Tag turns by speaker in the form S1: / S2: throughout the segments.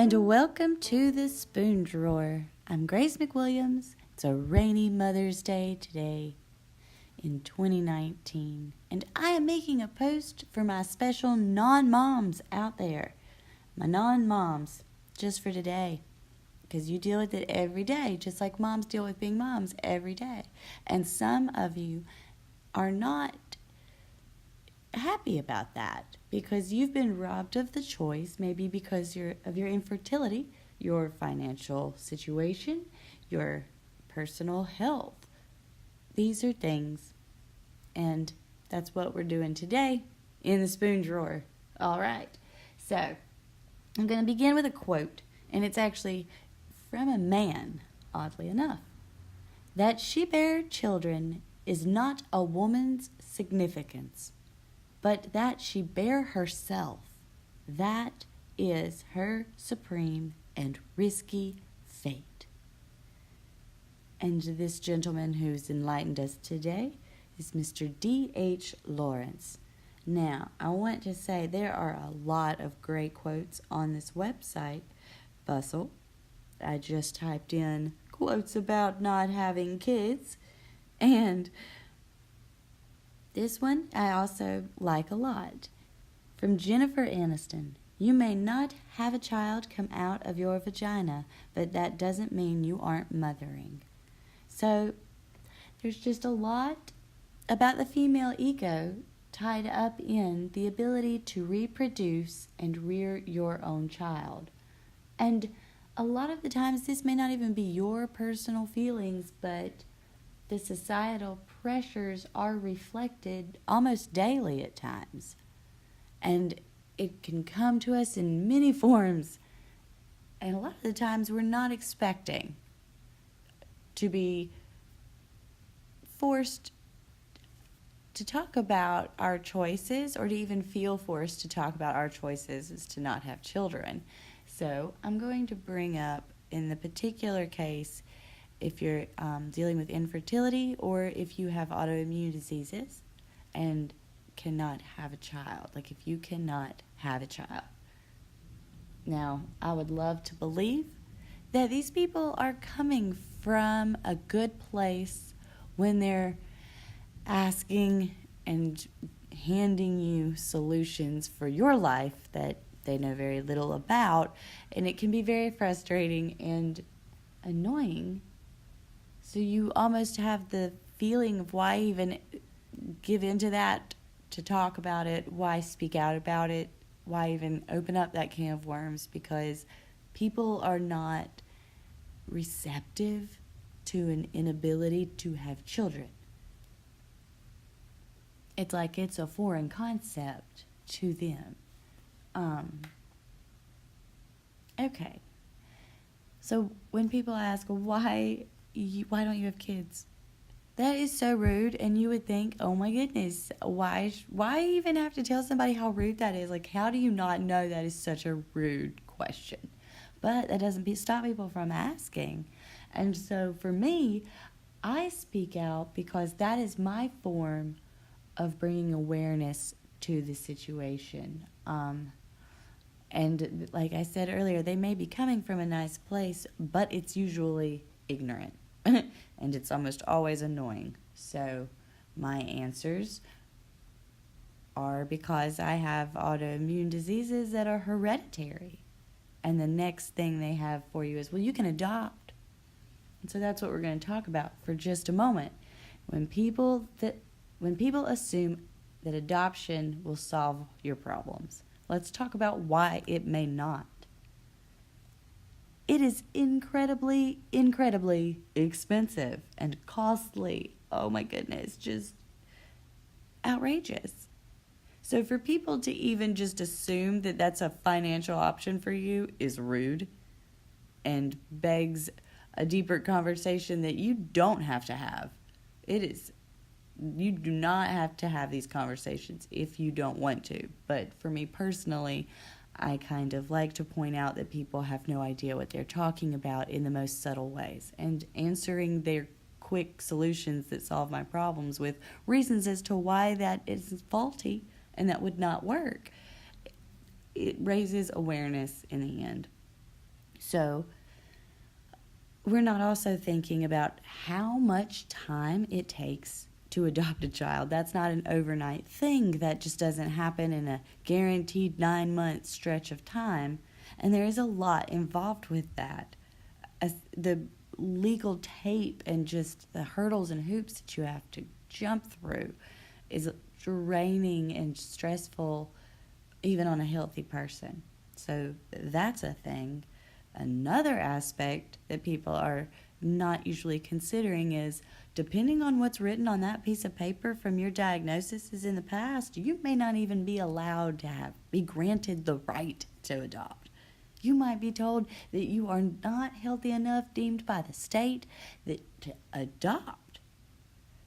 S1: And welcome to the Spoon Drawer. I'm Grace McWilliams. It's a rainy Mother's Day today in 2019. And I am making a post for my special non-moms out there. My non-moms, just for today. Because you deal with it every day, just like moms deal with being moms every day. And some of you are not happy about that because you've been robbed of the choice, maybe because of your infertility, your financial situation, your personal health. These are things, and that's what we're doing today in the Spoon Drawer. All right, so I'm going to begin with a quote, and it's actually from a man, oddly enough. That she bare children is not a woman's significance, but that she bear herself. That is her supreme and risky fate. And this gentleman who's enlightened us today is Mr. D.H. Lawrence. Now, I want to say there are a lot of great quotes on this website, Bustle. I just typed in quotes about not having kids, and this one I also like a lot. From Jennifer Aniston. You may not have a child come out of your vagina, but that doesn't mean you aren't mothering. So there's just a lot about the female ego tied up in the ability to reproduce and rear your own child. And a lot of the times this may not even be your personal feelings, but the societal pressures are reflected almost daily at times. And it can come to us in many forms. And a lot of the times we're not expecting to be forced to talk about our choices, or to even feel forced to talk about our choices is to not have children. So I'm going to bring up, in the particular case, if you're dealing with infertility or if you have autoimmune diseases and cannot have a child. Like if you cannot have a child. Now, I would love to believe that these people are coming from a good place when they're asking and handing you solutions for your life that they know very little about. And it can be very frustrating and annoying. So you almost have the feeling of why even give into that to talk about it, why speak out about it, why even open up that can of worms, because people are not receptive to an inability to have children. It's like it's a foreign concept to them. Okay. So when people ask, why don't you have kids? That is so rude, and you would think, oh my goodness, why even have to tell somebody how rude that is? Like, how do you not know that is such a rude question? But that doesn't stop people from asking. And so for me, I speak out because that is my form of bringing awareness to the situation. And like I said earlier, they may be coming from a nice place, but it's usually ignorant. And it's almost always annoying. So my answers are because I have autoimmune diseases that are hereditary. And the next thing they have for you is, well, you can adopt. And so that's what we're going to talk about for just a moment. When people assume that adoption will solve your problems, let's talk about why it may not. It is incredibly, incredibly expensive and costly. Oh my goodness, just outrageous. So for people to even just assume that that's a financial option for you is rude and begs a deeper conversation that you don't have to have. You do not have to have these conversations if you don't want to. But for me personally, I kind of like to point out that people have no idea what they're talking about in the most subtle ways, and answering their quick solutions that solve my problems with reasons as to why that is faulty and that would not work. It raises awareness in the end. So we're not also thinking about how much time it takes to adopt a child. That's not an overnight thing. That just doesn't happen in a guaranteed 9-month stretch of time. And there is a lot involved with that. The legal tape and just the hurdles and hoops that you have to jump through is draining and stressful, even on a healthy person. So that's a thing. Another aspect that people are not usually considering is, depending on what's written on that piece of paper from your diagnosis is in the past, you may not even be allowed to be granted the right to adopt. You might be told that you are not healthy enough, deemed by the state, to adopt.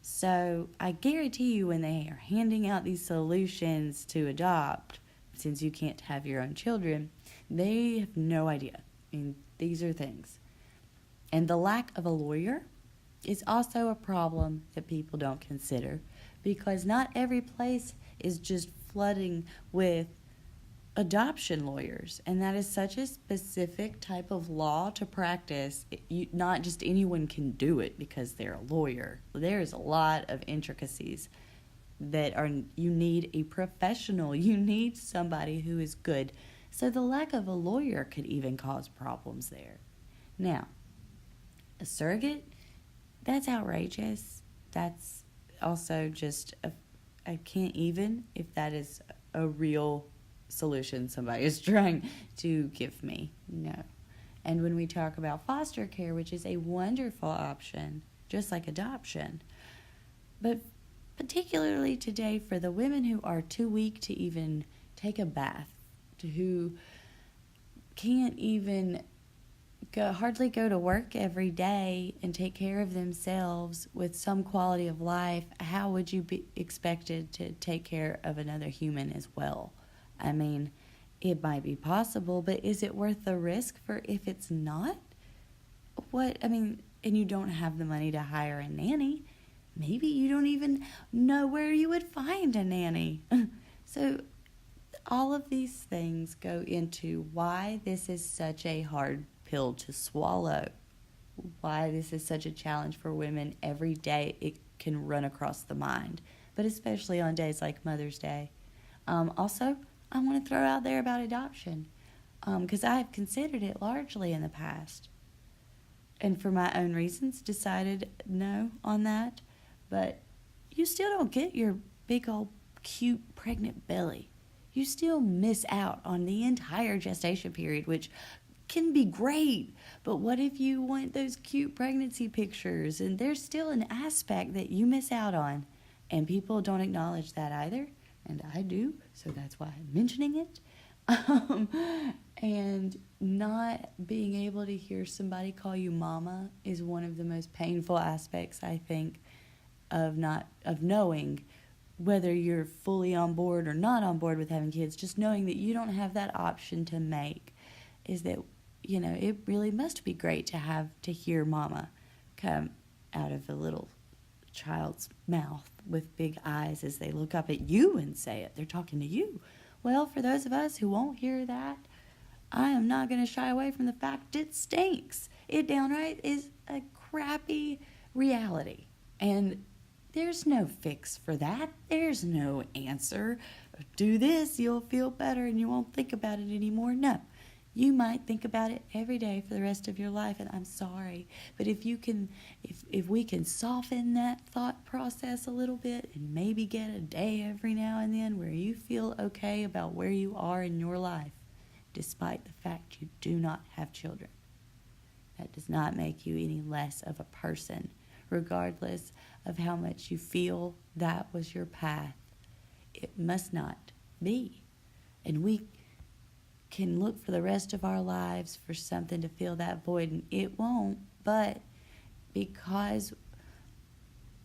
S1: So I guarantee you, when they are handing out these solutions to adopt, since you can't have your own children, they have no idea. I mean, these are things. And the lack of a lawyer is also a problem that people don't consider, because not every place is just flooding with adoption lawyers, and that is such a specific type of law to practice. Not just anyone can do it because they're a lawyer. There's a lot of intricacies that you need a professional. You need somebody who is good. So the lack of a lawyer could even cause problems there. Now, a surrogate, that's outrageous. That's also just, I can't even, if that is a real solution somebody is trying to give me. No. And when we talk about foster care, which is a wonderful option, just like adoption, but particularly today for the women who are too weak to even take a bath, who can't even hardly go to work every day and take care of themselves with some quality of life, how would you be expected to take care of another human as well? I mean, it might be possible, but is it worth the risk for if it's not? And you don't have the money to hire a nanny. Maybe you don't even know where you would find a nanny. So all of these things go into why this is such a hard pill to swallow, why this is such a challenge for women every day. It can run across the mind, but especially on days like Mother's Day. Also, I want to throw out there about adoption, because I have considered it largely in the past, and for my own reasons decided no on that. But you still don't get your big old cute pregnant belly. You still miss out on the entire gestation period, which can be great. But what if you want those cute pregnancy pictures? And there's still an aspect that you miss out on, and people don't acknowledge that either. And I do, so that's why I'm mentioning it. And not being able to hear somebody call you mama is one of the most painful aspects, I think, of knowing whether you're fully on board or not on board with having kids. Just knowing that you don't have that option to make is that, it really must be great to hear mama come out of a little child's mouth with big eyes as they look up at you and say it. They're talking to you. Well, for those of us who won't hear that, I am not going to shy away from the fact it stinks. It downright is a crappy reality. And there's no fix for that. There's no answer. Do this, you'll feel better and you won't think about it anymore. No. You might think about it every day for the rest of your life, and I'm sorry. But if we can soften that thought process a little bit and maybe get a day every now and then where you feel okay about where you are in your life, despite the fact you do not have children, that does not make you any less of a person, regardless of how much you feel that was your path. It must not be. And we can look for the rest of our lives for something to fill that void, and it won't. But because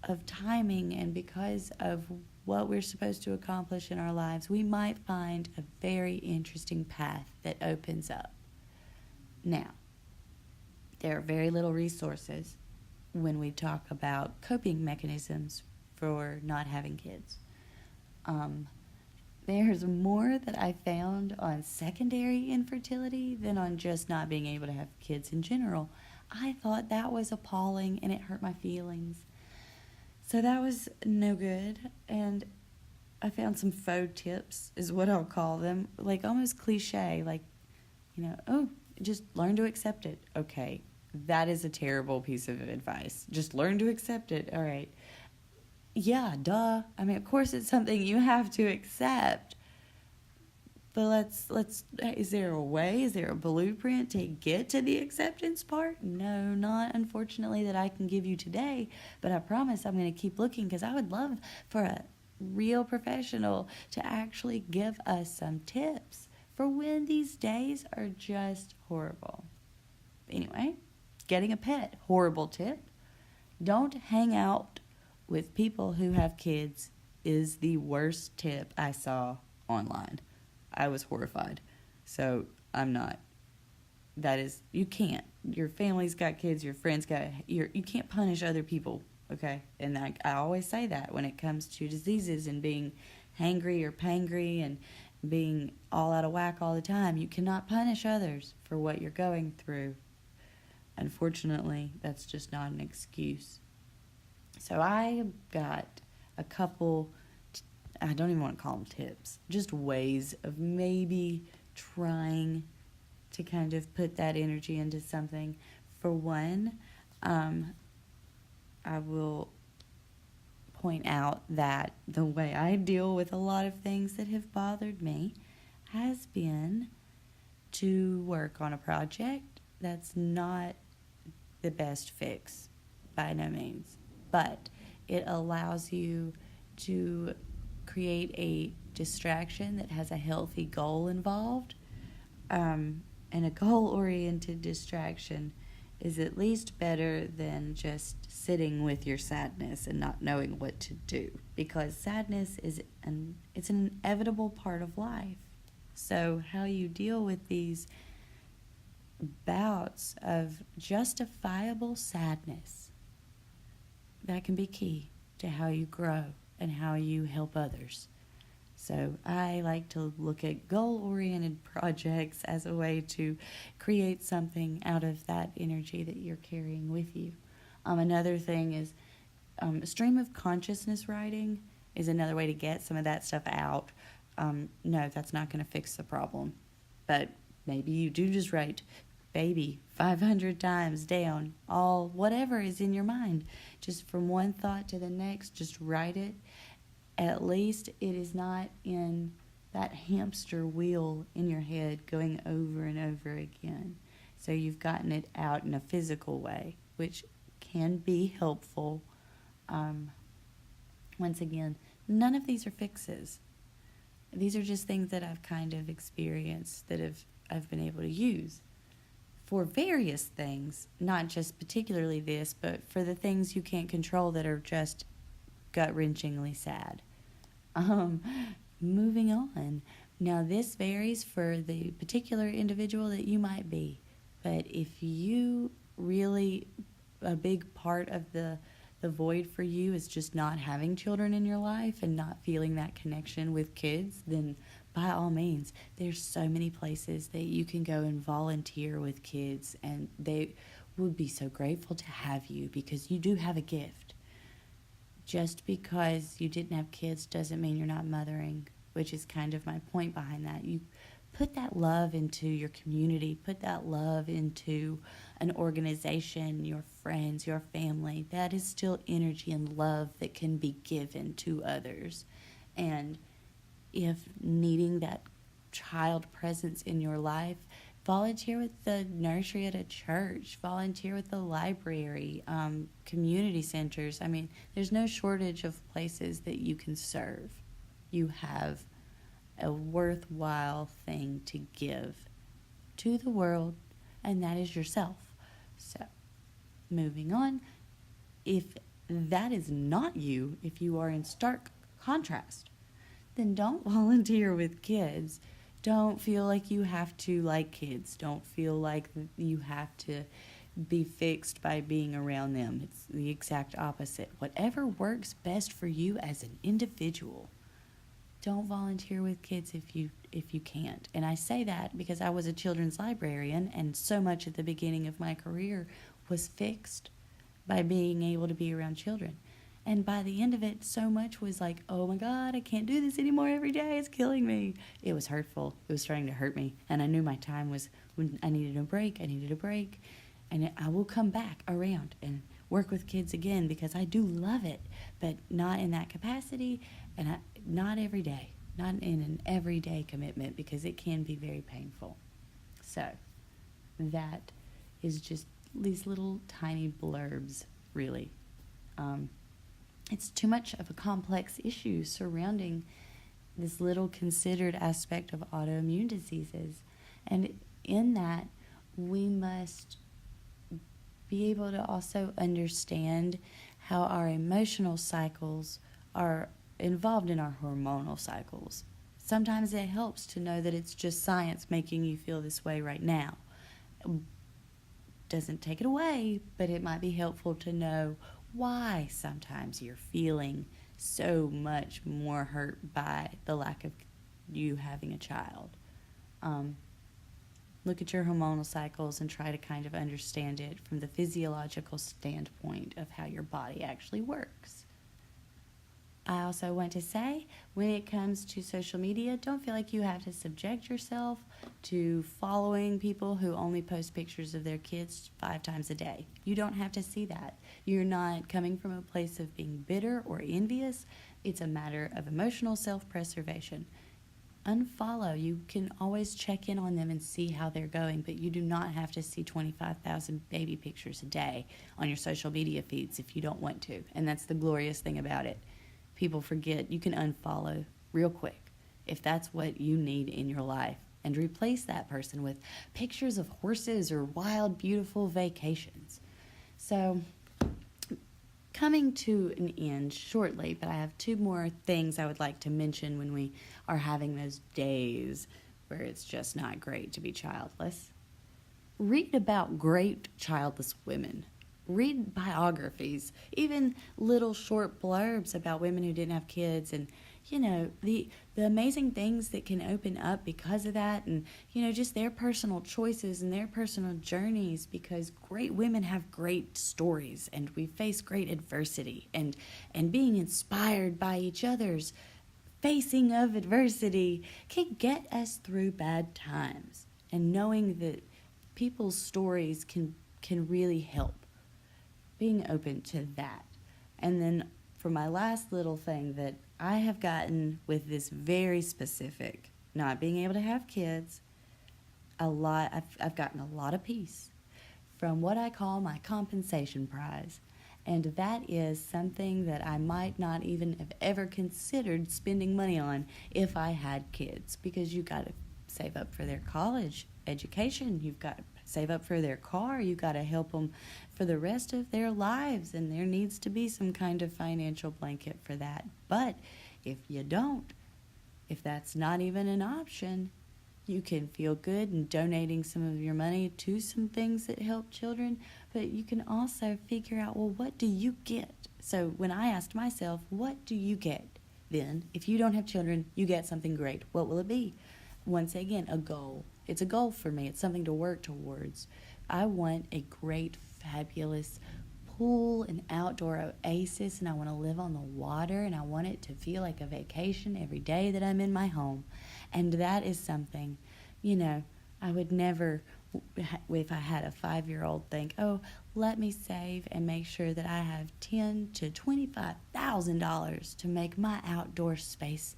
S1: of timing and because of what we're supposed to accomplish in our lives, we might find a very interesting path that opens up. Now, there are very little resources when we talk about coping mechanisms for not having kids. there's more that I found on secondary infertility than on just not being able to have kids in general. I thought that was appalling and it hurt my feelings. So that was no good. And I found some faux tips, is what I'll call them, like almost cliche, like, oh, just learn to accept it. Okay, that is a terrible piece of advice. Just learn to accept it. All right. Yeah, duh. I mean, of course it's something you have to accept. But let's is there a way? Is there a blueprint to get to the acceptance part? No, not unfortunately that I can give you today, but I promise I'm going to keep looking because I would love for a real professional to actually give us some tips for when these days are just horrible. Anyway, getting a pet, horrible tip. Don't hang out with people who have kids is the worst tip I saw online. I was horrified. So I'm not. That is, you can't. Your family's got kids, your friends got, you can't punish other people, okay? And I always say that when it comes to diseases and being hangry or pangry and being all out of whack all the time. You cannot punish others for what you're going through. Unfortunately, that's just not an excuse. So I got a couple, I don't even want to call them tips, just ways of maybe trying to kind of put that energy into something. For one, I will point out that the way I deal with a lot of things that have bothered me has been to work on a project that's not the best fix by no means, but it allows you to create a distraction that has a healthy goal involved, and a goal-oriented distraction is at least better than just sitting with your sadness and not knowing what to do, because sadness it's an inevitable part of life. So how you deal with these bouts of justifiable sadness, that can be key to how you grow and how you help others. So I like to look at goal-oriented projects as a way to create something out of that energy that you're carrying with you. Another thing is stream of consciousness writing is another way to get some of that stuff out. No, that's not going to fix the problem. But maybe you do just write baby 500 times down, all whatever is in your mind. Just from one thought to the next, just write it. At least it is not in that hamster wheel in your head going over and over again. So you've gotten it out in a physical way, which can be helpful. Once again, none of these are fixes. These are just things that I've kind of experienced that I've been able to use for various things, not just particularly this, but for the things you can't control that are just gut-wrenchingly sad. Moving on. Now, this varies for the particular individual that you might be, but if you really, a big part of the void for you is just not having children in your life and not feeling that connection with kids, then by all means, there's so many places that you can go and volunteer with kids, and they would be so grateful to have you because you do have a gift. Just because you didn't have kids doesn't mean you're not mothering, which is kind of my point behind that. You put that love into your community, put that love into an organization, your friends, your family. That is still energy and love that can be given to others. And if needing that child presence in your life, volunteer with the nursery at a church, volunteer with the library, community centers. I mean, there's no shortage of places that you can serve. You have a worthwhile thing to give to the world, and that is yourself. So, moving on, if that is not you, if you are in stark contrast, then don't volunteer with kids. Don't feel like you have to like kids. Don't feel like you have to be fixed by being around them. It's the exact opposite. Whatever works best for you as an individual. don't volunteer with kids if you can't. And I say that because I was a children's librarian, and so much at the beginning of my career was fixed by being able to be around children. And by the end of it, so much was like, oh my God, I can't do this anymore every day. It's killing me. It was hurtful. It was trying to hurt me. And I knew my time was when I needed a break. And I will come back around and work with kids again because I do love it, but not in that capacity and not every day, not in an everyday commitment because it can be very painful. So that is just these little tiny blurbs, really. It's too much of a complex issue surrounding this little considered aspect of autoimmune diseases. And in that, we must be able to also understand how our emotional cycles are involved in our hormonal cycles. Sometimes it helps to know that it's just science making you feel this way right now. Doesn't take it away, but it might be helpful to know why sometimes you're feeling so much more hurt by the lack of you having a child. Look at your hormonal cycles and try to kind of understand it from the physiological standpoint of how your body actually works. I also want to say, when it comes to social media, don't feel like you have to subject yourself to following people who only post pictures of their kids 5 times a day. You don't have to see that. You're not coming from a place of being bitter or envious. It's a matter of emotional self-preservation. Unfollow. You can always check in on them and see how they're going, but you do not have to see 25,000 baby pictures a day on your social media feeds if you don't want to. And that's the glorious thing about it. People forget you can unfollow real quick if that's what you need in your life and replace that person with pictures of horses or wild, beautiful vacations. So, coming to an end shortly, but I have 2 more things I would like to mention when we are having those days where it's just not great to be childless. Read about great childless women. Read biographies, even little short blurbs about women who didn't have kids, and the amazing things that can open up because of that, and just their personal choices and their personal journeys, because great women have great stories, and we face great adversity, and being inspired by each other's facing of adversity can get us through bad times, and knowing that people's stories can really help. Being open to that. And then for my last little thing that I have gotten with this very specific, not being able to have kids, I've gotten a lot of peace from what I call my compensation prize. And that is something that I might not even have ever considered spending money on if I had kids, because you got to save up for their college education, you've got to save up for their car, you've got to help them for the rest of their lives, and there needs to be some kind of financial blanket for that. But if you don't, if that's not even an option, you can feel good in donating some of your money to some things that help children, but you can also figure out, well, what do you get? So when I asked myself, what do you get then? If you don't have children, you get something great. What will it be? Once again, a goal. It's a goal for me. It's something to work towards. I want a great, fabulous pool and outdoor oasis, and I want to live on the water, and I want it to feel like a vacation every day that I'm in my home. And that is something, I would never, if I had a 5-year-old, think, oh, let me save and make sure that I have $10,000 to $25,000 to make my outdoor space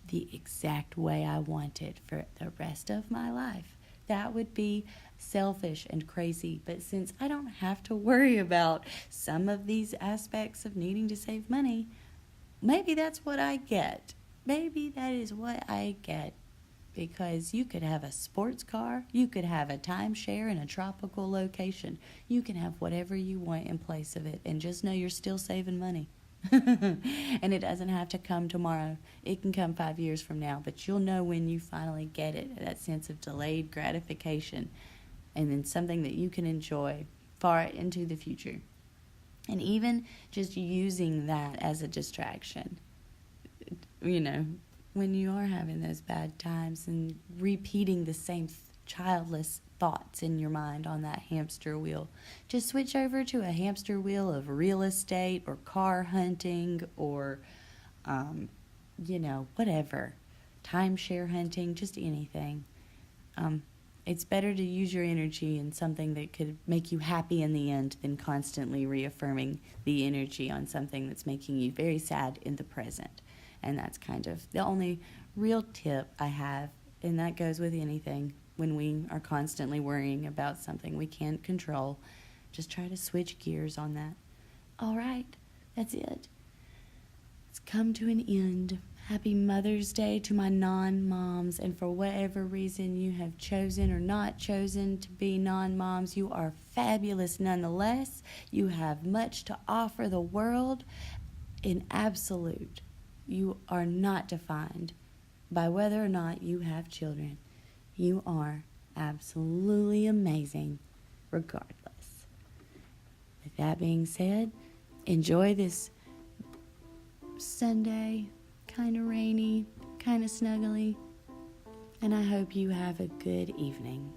S1: the exact way I want it for the rest of my life. That would be selfish and crazy. But since I don't have to worry about some of these aspects of needing to save money, maybe that's what I get. Maybe that is what I get. Because you could have a sports car, you could have a timeshare in a tropical location. You can have whatever you want in place of it, and just know you're still saving money. And it doesn't have to come tomorrow. It can come 5 years from now, but you'll know when you finally get it, that sense of delayed gratification, and then something that you can enjoy far into the future. And even just using that as a distraction, when you are having those bad times and repeating the same childless thoughts in your mind on that hamster wheel. Just switch over to a hamster wheel of real estate or car hunting or, whatever. Timeshare hunting, just anything. It's better to use your energy in something that could make you happy in the end than constantly reaffirming the energy on something that's making you very sad in the present. And that's kind of the only real tip I have, and that goes with anything. When we are constantly worrying about something we can't control, just try to switch gears on that. All right, that's it. It's come to an end. Happy Mother's Day to my non-moms, and for whatever reason you have chosen or not chosen to be non-moms, you are fabulous nonetheless. You have much to offer the world in absolute. You are not defined by whether or not you have children. You are absolutely amazing regardless. With that being said, enjoy this Sunday, kind of rainy, kind of snuggly, and I hope you have a good evening.